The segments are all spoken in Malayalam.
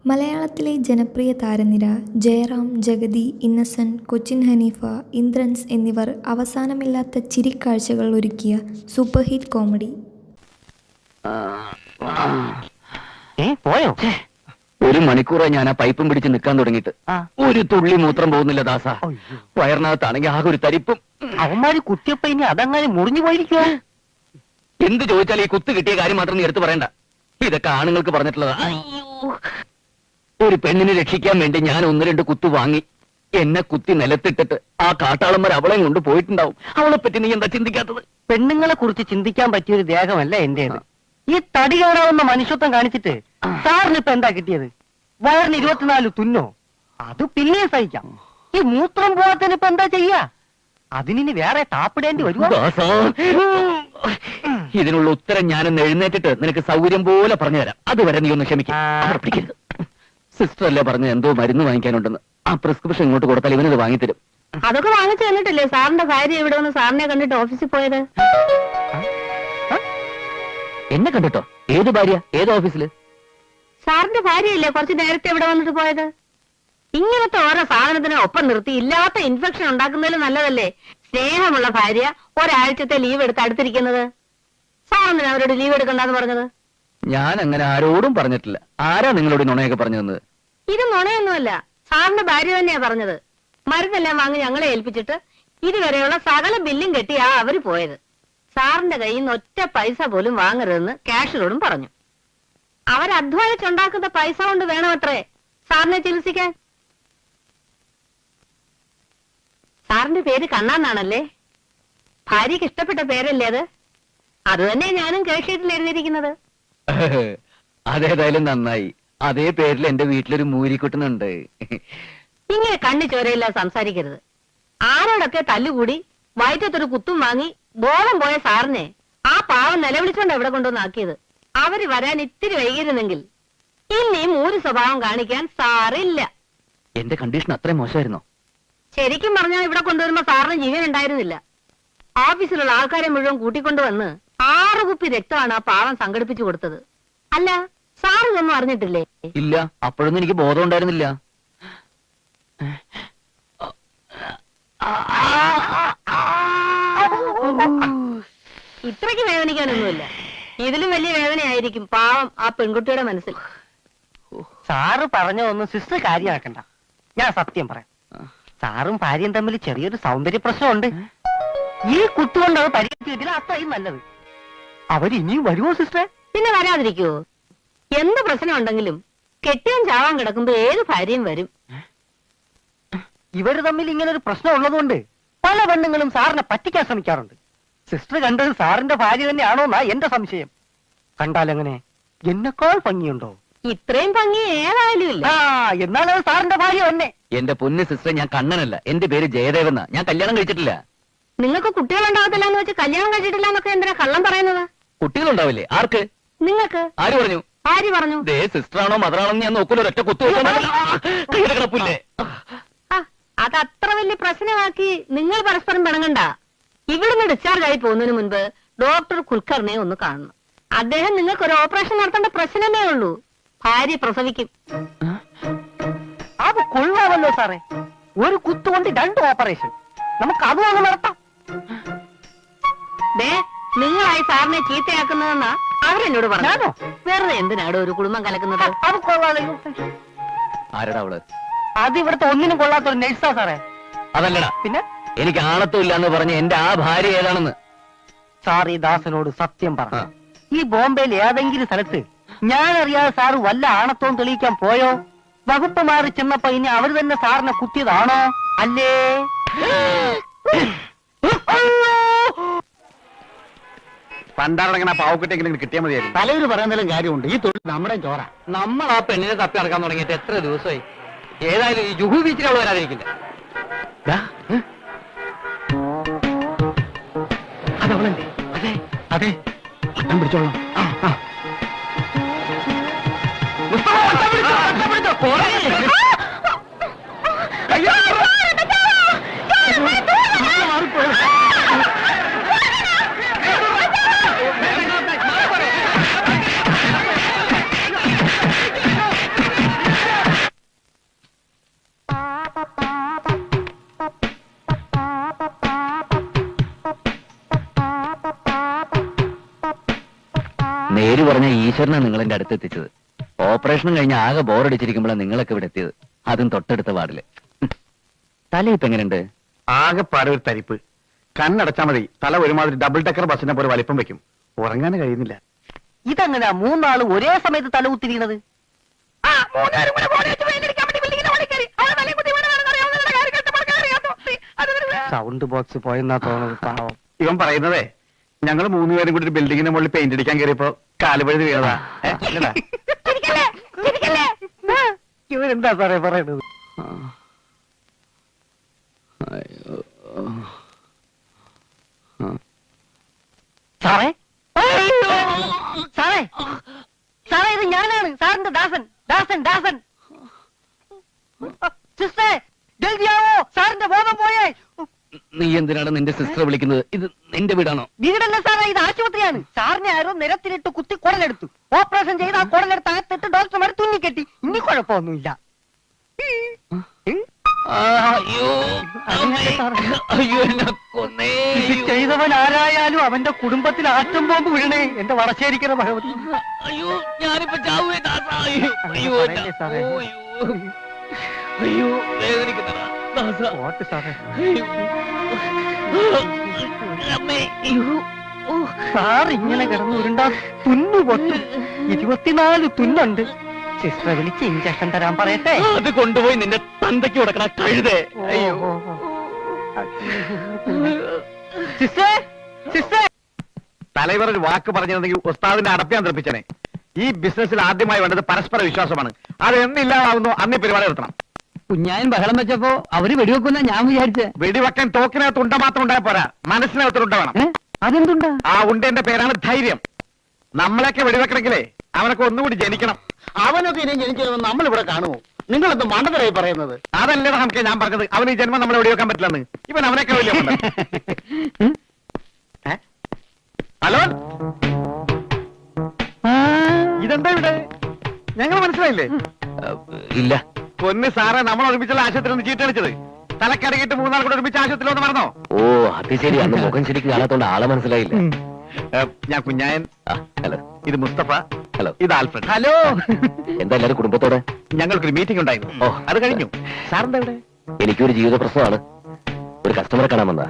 മലയാളത്തിലെ ജനപ്രിയ താരനിര ജയറാം, ജഗതി, ഇന്നസെന്റ്, കൊച്ചിൻ ഹനീഫ, ഇന്ദ്രൻസ് എന്നിവർ അവസാനമില്ലാത്ത ചിരിക്കാഴ്ചകൾ ഒരുക്കിയ സൂപ്പർ ഹിറ്റ് കോമഡി. പോയോ? ഒരു മണിക്കൂറായി ഞാൻ ആ പൈപ്പും പിടിച്ച് നിൽക്കാൻ തുടങ്ങിയിട്ട് ഒരു തുള്ളി മൂത്രം പോകുന്നില്ല ദാസ. വയറിനകത്താണെങ്കിൽ ആകെ ഒരു തരിപ്പും. അവന്മാര് കുത്തിയപ്പോ ഇനി അതങ്ങനെ മുറിഞ്ഞു പോയിരിക്കോ? എന്ത് ചോദിച്ചാൽ ഈ കുത്ത് കിട്ടിയ കാര്യം മാത്രം നീ എടുത്ത് പറയണ്ട. ഇതൊക്കെ ആണുങ്ങൾക്ക് പറഞ്ഞിട്ടുള്ളതാ. ഒരു പെണ്ണിനെ രക്ഷിക്കാൻ വേണ്ടി ഞാൻ 1-2 കുത്തു വാങ്ങി. എന്നെ കുത്തി നിലത്തിട്ടിട്ട് ആ കാട്ടാളന്മാർ അവളെയും കൊണ്ട് പോയിട്ടുണ്ടാവും. അവളെ പറ്റി നീ എന്താ ചിന്തിക്കാത്തത്? പെണ്ണുങ്ങളെ കുറിച്ച് ചിന്തിക്കാൻ പറ്റിയൊരു ദേഹമല്ല എന്റേത്. ഈ തടി കയറാവുന്ന മനുഷ്യത്വം കാണിച്ചിട്ട് സാറിന് ഇപ്പൊ എന്താ കിട്ടിയത്? വയറിന് 24 തുന്നോ? അത് പിന്നെ സഹിക്കാം. ഈ മൂത്രം പോവാത്തതിന് ഇപ്പൊ എന്താ ചെയ്യാ? അതിനി വേറെ താപ്പിടേണ്ടി വരുമോ? ഇതിനുള്ള ഉത്തരം ഞാനൊന്ന് എഴുന്നേറ്റിട്ട് നിനക്ക് സൗകര്യം പോലെ പറഞ്ഞു തരാം. അതുവരെ നീ ഒന്ന് ക്ഷമിക്കും. സിസ്റ്റർ അല്ലേ പറഞ്ഞത് എന്തോ മരുന്ന് വാങ്ങിക്കാനുണ്ടെന്ന്. ആ പ്രിസ്ക്രിപ്ഷൻ ഇങ്ങോട്ട് കൊടുത്താൽ ഇവനത് വാങ്ങിത്തരും. അതൊക്കെ വാങ്ങിച്ചു തന്നിട്ടില്ലേ സാറിന്റെ ഭാര്യ ഇവിടെ വന്ന് സാറിനെ കണ്ടിട്ട് ഓഫീസിൽ പോയത്? എന്നെ കണ്ടിട്ടോ? ഏത് ഭാര്യ? ഏത് ഓഫീസില്? സാറിന്റെ ഭാര്യയല്ലേ കുറച്ച് നേരത്തെ ഇവിടെ വന്നിട്ട് പോയത്? ഇങ്ങനത്തെ ഓരോ സാധനത്തിനെ ഒപ്പം നിർത്തി ഇല്ലാത്ത ഇൻഫെക്ഷൻ ഉണ്ടാക്കുന്നതിലും നല്ലതല്ലേ സ്നേഹമുള്ള ഭാര്യ ഒരാഴ്ചത്തെ ലീവ് എടുത്ത് അടുത്തിരിക്കുന്നത്. സാറെന്തിനാ അവരോട് ലീവ് എടുക്കണ്ടെന്ന് പറഞ്ഞത്? ഞാൻ അങ്ങനെ ആരോടും പറഞ്ഞിട്ടില്ല. ആരാ നിങ്ങളോട് നുണയൊക്കെ പറഞ്ഞു തന്നത്? ഇത് നുണയൊന്നുമല്ല, സാറിന്റെ ഭാര്യ തന്നെയാ പറഞ്ഞത്. മരുന്നെല്ലാം വാങ്ങി ഞങ്ങളെ ഏൽപ്പിച്ചിട്ട് ഇതുവരെയുള്ള സകല ബില്ലും കെട്ടിയാ അവര് പോയത്. സാറിന്റെ കയ്യിൽ നിന്ന് ഒറ്റ പൈസ പോലും വാങ്ങരുതെന്ന് ക്യാഷിനോടും പറഞ്ഞു. അവരധ്വാനിച്ചുണ്ടാക്കുന്ന പൈസ കൊണ്ട് വേണമത്രേ സാറിനെ ചികിത്സിക്കാൻ. സാറിന്റെ പേര് കണ്ണാന്നാണല്ലേ? ഭാര്യക്ക് ഇഷ്ടപ്പെട്ട പേരല്ലേ അത്? അത് തന്നെ ഞാനും കേഷീറ്റിൽ എഴുതിയിരിക്കുന്നത്. അതേതായാലും നന്നായി. അതേ പേരിൽ എന്റെ വീട്ടിലൊരു മൂരിക്കുട്ടുന്നുണ്ട്. ഇങ്ങനെ കണ്ണു ചോരയില്ല സംസാരിക്കരുത്. ആരോടൊക്കെ തല്ലുകൂടി വയറ്റത്തൊരു കുത്തും വാങ്ങി ബോധം പോയ സാറിനെ ആ പാവം നിലവിളിച്ചോണ്ട് എവിടെ കൊണ്ടുവന്നാക്കിയത്. അവര് വരാൻ ഇത്തിരി വൈകിരുന്നെങ്കിൽ ഇനിയും ഒരു സ്വഭാവം കാണിക്കാൻ സാറില്ല. എന്റെ കണ്ടീഷൻ അത്രയും മോശമായിരുന്നോ? ശരിക്കും പറഞ്ഞാൽ ഇവിടെ കൊണ്ടുവരുമ്പോ സാറിന് ജീവൻ ഉണ്ടായിരുന്നില്ല. ഓഫീസിലുള്ള ആൾക്കാരെ മുഴുവൻ കൂട്ടിക്കൊണ്ടുവന്ന് 6 കുപ്പി രക്തമാണ് ആ പാവം സംഘടിപ്പിച്ചു കൊടുത്തത്. അല്ല, സാറ് ഇതൊന്നും അറിഞ്ഞിട്ടില്ലേ? ഇല്ല, അപ്പോഴൊന്നും എനിക്ക് ബോധം ഉണ്ടായിരുന്നില്ല. ഇത്രയ്ക്ക് വേദനിക്കാനൊന്നുമില്ല. ഇതിലും വലിയ വേദനയായിരിക്കും പാവം ആ പെൺകുട്ടിയുടെ മനസ്സിൽ. സാറ് പറഞ്ഞതൊന്നും സിസ്റ്റർ കാര്യമാക്കണ്ട. ഞാൻ സത്യം പറയാം. സാറും ഭാര്യയും തമ്മിൽ ചെറിയൊരു സൗന്ദര്യ പ്രശ്നമുണ്ട്. ഈ കുത്തുകൊണ്ട് അത് പരിഹരിച്ചില്ല, അത്രയും നല്ലത്. അവരിനിയും വരുമോ സിസ്റ്ററെ? പിന്നെ വരാതിരിക്കുവോ? എന്ത് പ്രശ്നം ഉണ്ടെങ്കിലും കെട്ടിയും ചാവാൻ കിടക്കുമ്പോ ഏത് ഭാര്യയും വരും. ഇവര് തമ്മിൽ ഇങ്ങനെ ഒരു പ്രശ്നം ഉള്ളതുകൊണ്ട് പല പെണ്ണുങ്ങളും സാറിനെ പറ്റിക്കാൻ ശ്രമിക്കാറുണ്ട്. സിസ്റ്റർ കണ്ടത് സാറിന്റെ ഭാര്യ തന്നെയാണോന്നാ എന്റെ സംശയം. കണ്ടാലെങ്ങനെ? എന്നെക്കാൾ ഭംഗിയുണ്ടോ? ഇത്രയും ഭംഗി ഏതായാലും ഇല്ല. എന്നാൽ അത് സാറിന്റെ ഭാര്യ തന്നെ. എന്റെ പൊന്ന് സിസ്റ്റർ, ഞാൻ കണ്ണനല്ല. എന്റെ പേര് ജയദേവെന്ന. ഞാൻ കല്യാണം കഴിച്ചിട്ടില്ല. നിങ്ങൾക്ക് കുട്ടികളുണ്ടാകത്തില്ല എന്ന് വെച്ച് കല്യാണം കഴിച്ചിട്ടില്ല എന്നൊക്കെ എന്തിനാ കള്ളം പറയുന്നത്? കുട്ടികളുണ്ടാവില്ലേ? ആർക്ക്? നിങ്ങൾക്ക്. ആര് പറഞ്ഞു? ആര് പറഞ്ഞു? സിസ്റ്ററാണോ മദറാണോ ഞാൻ നോക്കൂല. ഒറ്റ കുത്തു കിടപ്പില്ലേ? അത് അത്ര വലിയ പ്രശ്നമാക്കി നിങ്ങൾ പരസ്പരം പിണങ്ങണ്ട. ഇവിടുന്ന് ഡിസ്ചാർജ് ആയി പോകുന്നതിന് മുൻപ് ഡോക്ടർ കുൽക്കർണിനെ ഒന്ന് കാണണം. അദ്ദേഹം നിങ്ങൾക്ക് ഒരു ഓപ്പറേഷൻ നടത്തേണ്ട പ്രശ്നമേ ഉള്ളൂ. ഭാര്യ പ്രസവിക്കും. അത് കൊള്ളാമല്ലോ സാറേ. ഒരു കുത്തുകൊണ്ട് 2 ഓപ്പറേഷൻ. നമുക്ക് അതും നടത്താം. നിങ്ങളായി സാറിനെ ചീത്തയാക്കുന്നതെന്നാ അവരെന്നോട് പറഞ്ഞോ? വെറുതെ എന്തിനാടോ ഒരു കുടുംബം കലക്കുന്നത്? അത് കൊള്ളാമല്ലോ. ആരടാ അവള്? അത് ഇവിടുത്തെ ഒന്നിനും കൊള്ളാത്തൊരു നഴ്സാ സാറേ. അതല്ലടാ. പിന്നെ എനിക്ക് ആണത്തുമില്ല എന്ന് പറഞ്ഞ് എന്റെ ആ ഭാര്യ ഏതാണെന്ന് സാർ ഈ ദാസനോട് സത്യം പറ. ഈ ബോംബെയിൽ ഏതെങ്കിലും സ്ഥലത്ത് ഞാൻ അറിയാതെ സാറ് വല്ല ആണത്വവും തെളിയിക്കാൻ പോയോ? വകുപ്പ് മാറി ചെന്നപ്പോ ഇനി അവർ തന്നെ സാറിനെ കുത്തിയതാണോ? അല്ലേ? പണ്ടാറടങ്ങണ പാവക്കുട്ടെങ്കിലും കിട്ടിയാൽ മതിയായിരുന്നു. തലവര് പറയുന്നതിലും കാര്യമുണ്ട്. ഈ തൊഴിൽ നമ്മുടെ ചോറ. നമ്മൾ ആ പെണ്ണിനെ തപ്പി നടക്കാൻ തുടങ്ങിയിട്ട് എത്ര ദിവസമായി? ഏതായാലും ഈ ജുഹു ബീച്ചിൽ അവൾ വരാതിരിക്കില്ല. അതവളല്ലേ? അതെ അതെ, പട്ടം പിടിച്ചോളാം. പറഞ്ഞ ഈശ്വരനെ നിങ്ങൾ എന്റെ അടുത്ത് എത്തിച്ചത്. ഓപ്പറേഷനും കഴിഞ്ഞ് ആകെ ബോറടിച്ചിരിക്കുമ്പോഴാണ് നിങ്ങളൊക്കെ ഇവിടെ എത്തിയത്. അതും തൊട്ടടുത്ത വാർഡില്. തല ഇപ്പൊ എങ്ങനെയുണ്ട്? ആകെ പാടെ ഒരു തരിപ്പ്. കണ്ണടച്ചാ മതി, തല ഒരുമാതിരി ഡബിൾ ഡെക്കർ ബസ്സിനെ പോലെ വലിപ്പം വെക്കും. ഉറങ്ങാൻ കഴിയുന്നില്ല. ഇതെങ്ങനെയാ മൂന്നാളും ഒരേ സമയത്ത് തലകുത്തി വീണത്? സൗണ്ട് ബോക്സ് പോയെന്നാ തോന്നുന്നത്. പാവം. ഇവൻ പറയുന്നതേ, ഞങ്ങൾ മൂന്നുപേരും കൂടി ഒരു ബിൽഡിങ്ങിന്റെ മുകളിൽ പെയിന്റ് അടിക്കാൻ കയറിയപ്പോ കാലുപഴുതി വീണതാ. ഇല്ലടാ. ഇവരെന്താ സാറേ പറയണത്? സാറേ സാറേ സാറേ, ഇത് ഞാനാണ്, സാറിന്റെ ദാസൻ ദാസൻ ദാസൻ. സിസ്റ്റേ, ജൽദിയാവോ, സാറിന്റെ ബോധം പോയേ. നീ എന്തിനാണ് നിന്റെ സിസ്റ്റർ വിളിക്കുന്നത്? ഇത് നിന്റെ വീടാണോ? വീടല്ല സാറേ, ഇത് ആശുപത്രിയാണ്. സാറിനെ ആരോ നിരത്തിലിട്ട് കുത്തി കുടലെടുത്തു. ഓപ്പറേഷൻ ചെയ്ത് ആ കുടലെടുത്ത് അകത്തിട്ട് ഡോക്ടർമാർ തുന്നിക്കെട്ടി. ഇനി കുഴപ്പമൊന്നുമില്ല. അയ്യോ, അയ്യോ, എന്നെ കൊന്നേ. ഇത് ചെയ്തവൻ ആരായാലും അവന്റെ കുടുംബത്തിൽ ആറ്റം ബോംബ് വീഴണേ. എന്റെ വടശ്ശേരിക്കര ഭഗവതി. അയ്യോ, ഞാനിപ്പോ ചാവുവേ ദാസാ. അയ്യോ, അയ്യോ, പറയല്ലേ സാറേ. അയ്യോ, അയ്യോ, വേദനിക്കുന്നതാ ദാസാ. ഓട്ട് സാറേ. അമ്മേ, അയ്യോ. സാർ ഇങ്ങനെ കിടന്ന് ഉരുണ്ടാ തുന്നു പൊട്ടും. 24 തുന്നുണ്ട്. സിസ്റ്ററെ വിളിച്ച് ഇഞ്ചക്ഷൻ തരാൻ പറയട്ടെ. അത് കൊണ്ടുപോയി നിന്റെ തന്തയ്ക്ക് കൊടുക്കണ കഴുതേ. അയ്യോ. സിസ്റ്റേ, സിസ്റ്റേ. തലവർ ഒരു വാക്ക് പറഞ്ഞിരുന്നെങ്കിൽ ഉസ്താദിനെ അടപ്പിയാൻ തെറിപ്പിച്ചനെ. ഈ ബിസിനസ്സിൽ ആദ്യമായി വേണ്ടത് പരസ്പര വിശ്വാസമാണ്. അത് എന്നില്ലാതാവുന്നു അന്ന് ഈ പരിപാടി നിർത്തണം. കുഞ്ഞായൻ ബഹളം വെച്ചപ്പോ അവര് വെടിവെക്കുന്ന ഞാൻ വിചാരിച്ചേ. വെടിവെക്കാൻ തോക്കിനകത്ത് ഉണ്ട മാത്രം ഉണ്ടായ പോരാ, മനസ്സിനകത്തൊരു ഉണ്ട വേണം. അതെന്തുണ്ടാ? ആ ഉണ്ടേന്റെ പേരാണ് ധൈര്യം. നമ്മളൊക്കെ വെടിവെക്കണമെങ്കിലേ അവനൊക്കെ ഒന്നുകൂടി ജനിക്കണം. അവനൊക്കെ ഇനിയും ജനിച്ചതെന്ന് നമ്മൾ ഇവിടെ കാണുമോ? നിങ്ങളെന്ത് മണ്ടത്തരായി പറയുന്നത്? അതല്ലേ നമുക്ക് ഞാൻ പറഞ്ഞത്. അവന് ഈ ജന്മം നമ്മളെ വെടിവെക്കാൻ പറ്റില്ലെന്ന്. ഇവൻ അവനൊക്കെ വലിയ മണ്ടൻ. ഹലോ, ഇതെന്താ ഇവിടെ? ഞങ്ങൾ മനസ്സിലായില്ലേ? ഇല്ല. പൊന്ന് സാറേ, നമ്മൾ ഒരുമിച്ചുള്ള ആശുപത്രി ഒന്ന് ചീട്ടടിച്ചത്. തലക്കടകിട്ട് 3 നാൾ കൂടെ ഒരുമിച്ച് ആശുപത്രി ഒന്ന് മറന്നോ? ഓ, അത് ശരി. അന്ന് മുഖം ശരിക്കും കാണാത്തോണ്ട് ആളെ മനസ്സിലായില്ല. ഞാൻ കുഞ്ഞായൻ. ഹലോ. ഇത് മുസ്തഫ. ഹലോ. ഇത് ആൽഫ്രഡ്. ഹലോ. എന്താ എല്ലാരും കുടുംബത്തോടെ? ഞങ്ങൾക്കൊരു മീറ്റിംഗ് ഉണ്ടായിരുന്നു. ഓ, അത് കഴിഞ്ഞു. സാറിന്റെ ഇവിടെ? എനിക്കൊരു ജീവിത പ്രശ്നമാണ്. ഒരു കസ്റ്റമറെ കാണാൻ വന്നാ.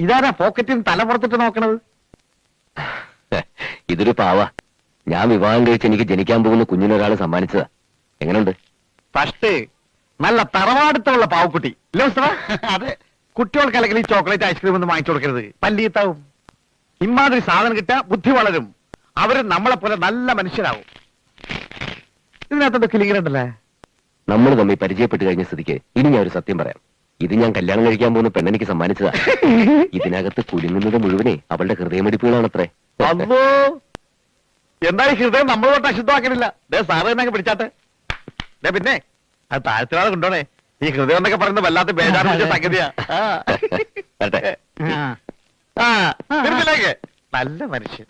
ഇതാരാ പോക്കറ്റിൽ തല പുറത്തിട്ട് നോക്കണത്? ഇതൊരു പാവ. ഞാൻ വിവാഹം കഴിച്ച് എനിക്ക് ജനിക്കാൻ പോകുന്ന കുഞ്ഞിനൊരാള് സമ്മാനിച്ചതാ. എങ്ങനെയുണ്ട്? ഫസ്റ്റ് നല്ല തറവാടുത്തുള്ള പാവക്കുട്ടി ഇല്ലേ മുസ്തഫ? അതെ. കുട്ടികൾക്ക് അല്ലെങ്കിൽ ഈ ചോക്ലേറ്റ് ഐസ്ക്രീം ഒന്നും വാങ്ങിച്ചു കൊടുക്കരുത്, പല്ലീത്താവും. ഇമാതിരി സാധനം കിട്ടാ ബുദ്ധി വളരും. അവര് നമ്മളെ പോലെ നല്ല മനുഷ്യരാവും. ഇതിനകത്തൊക്കെ കിളികളുണ്ടല്ലേ? നമ്മൾ തമ്മിൽ പരിചയപ്പെട്ട് കഴിഞ്ഞ സ്ഥിതിക്ക് ഇനി ഞാൻ ഒരു സത്യം പറയാം. ഇത് ഞാൻ കല്യാണം കഴിക്കാൻ പോകുന്ന പെണ്ണെനിക്ക് സമ്മാനിച്ചതാ. ഇതിനകത്ത് കുലുങ്ങുന്നത് മുഴുവനെ അവളുടെ ഹൃദയമിടിപ്പുകളാണത്രേ. അല്ലോ, എന്താ ഈ ഹൃദയം നമ്മൾ തൊട്ട് അശുദ്ധമാക്കണില്ല. സാറ് തന്നെ പിടിച്ചാട്ടെ. പിന്നെ അത് താഴ്ത്തിനാളെ കൊണ്ടോണേ. ഈ ഹൃദയം എന്നൊക്കെ പറയുന്നത് വല്ലാത്ത ബേജാറ് സംഗതിയാ. വരട്ടെ. തീർന്നില്ലേക്ക് നല്ല മനുഷ്യൻ.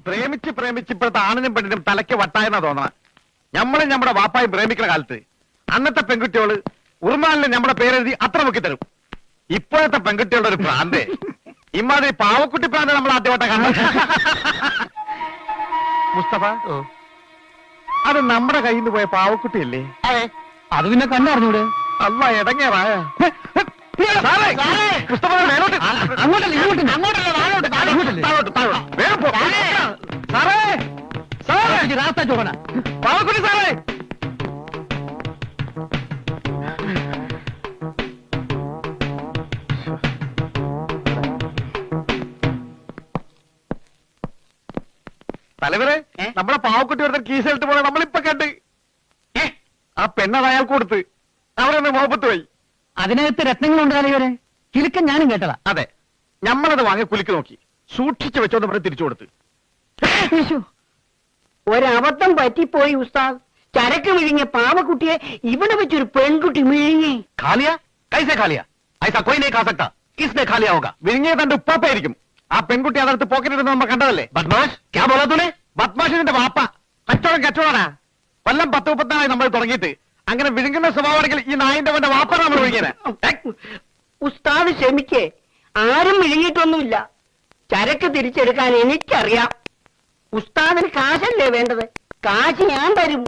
പ്രേമിച്ച് പ്രേമിച്ച് ഇപ്പോഴത്തെ ആണിനും പെണ്ണിനും തലയ്ക്ക് വട്ടായെന്നാ തോന്നണ. നമ്മളും നമ്മുടെ വാപ്പായും പ്രേമിക്കുന്ന കാലത്ത് അന്നത്തെ പെൺകുട്ടികള് ഉറുമാലിന് നമ്മുടെ പേരെഴുതി അത്ര മുക്കി തരും. ഇപ്പോഴത്തെ പെൺകുട്ടികളുടെ ഒരു പ്രാന്ത്, ഇമാതിരി പാവക്കുട്ടി പ്രാന്ത് നമ്മൾ ആദ്യമായിട്ടാ കാണുന്നത്. മുസ്തഫ, അത് നമ്മുടെ കയ്യിൽ നിന്ന് പോയ പാവക്കുട്ടിയല്ലേ? അത് പിന്നെ കണ്ടറിഞ്ഞൂടെ? അല്ല ഇടങ്ങേറായ അങ്ങോട്ടല്ല ഇങ്ങോട്ട്. രാസ്ത ചോടന പാവക്കുട്ടി സാറേ. തലവരെ, നമ്മളെ പാവക്കുട്ടി ഒരുത്തൻ കീസെടുത്ത് പോണ നമ്മളിപ്പൊ കണ്ട്. ആ പെണ്ണത് അയാൾക്ക് കൊടുത്ത് അവരെന്നെ മുഹബത്ത് പോയി. അതിനകത്ത് രത്നങ്ങളുണ്ട് തലവരെ. കിലുക്കൻ ഞാനും കേട്ടതാ. അതെ, നമ്മളത് വാങ്ങി കുലുക്കി നോക്കി, സൂക്ഷിച്ചു വെച്ചോന്ന് പറഞ്ഞ് തിരിച്ചു കൊടുത്ത്. ഒരബദ്ധം പറ്റിപ്പോയി ഉസ്താദ്. ചരക്ക് വിഴുങ്ങിയ പാവക്കുട്ടിയെ ഇവിടെ വെച്ചൊരു പെൺകുട്ടി വിഴുങ്ങി. ഖാലിയ കൈസെ ഖാലിയ ഐസാ കോയി നഹീ ഖാ സക്താ കിസ്നെ ഖാലിയ ഹോഗാ. വിഴുങ്ങിയ തന്റെ ഉപ്പാപ്പായിരിക്കും. ആ പെൺകുട്ടി അതെടുത്ത് പോക്കറ്റിടുന്ന നമ്മൾ കണ്ടതല്ലേ? ബദ്മാഷ്, ക്യാ ബോലാ തൂനെ? ബദ്മാഷിന്റെ വാപ്പ. കച്ചവടം കച്ചവടാ. കൊല്ലം 10-34 നമ്മൾ തുടങ്ങിയിട്ട് അങ്ങനെ വിഴുങ്ങുന്ന സ്വഭാവമാണെങ്കിൽ ഈ നായിന്റെ അവന്റെ വാപ്പ നമ്മൾ വിളിക്കുന്നത്. ഉസ്താദ് ക്ഷമിക്കേ, ആരും വിഴുങ്ങിയിട്ടൊന്നുമില്ല. ചരക്ക് തിരിച്ചെടുക്കാൻ എനിക്കറിയാം. ഉസ്താദിന് കാശല്ലേ വേണ്ടത്? കാശ് ഞാൻ തരും.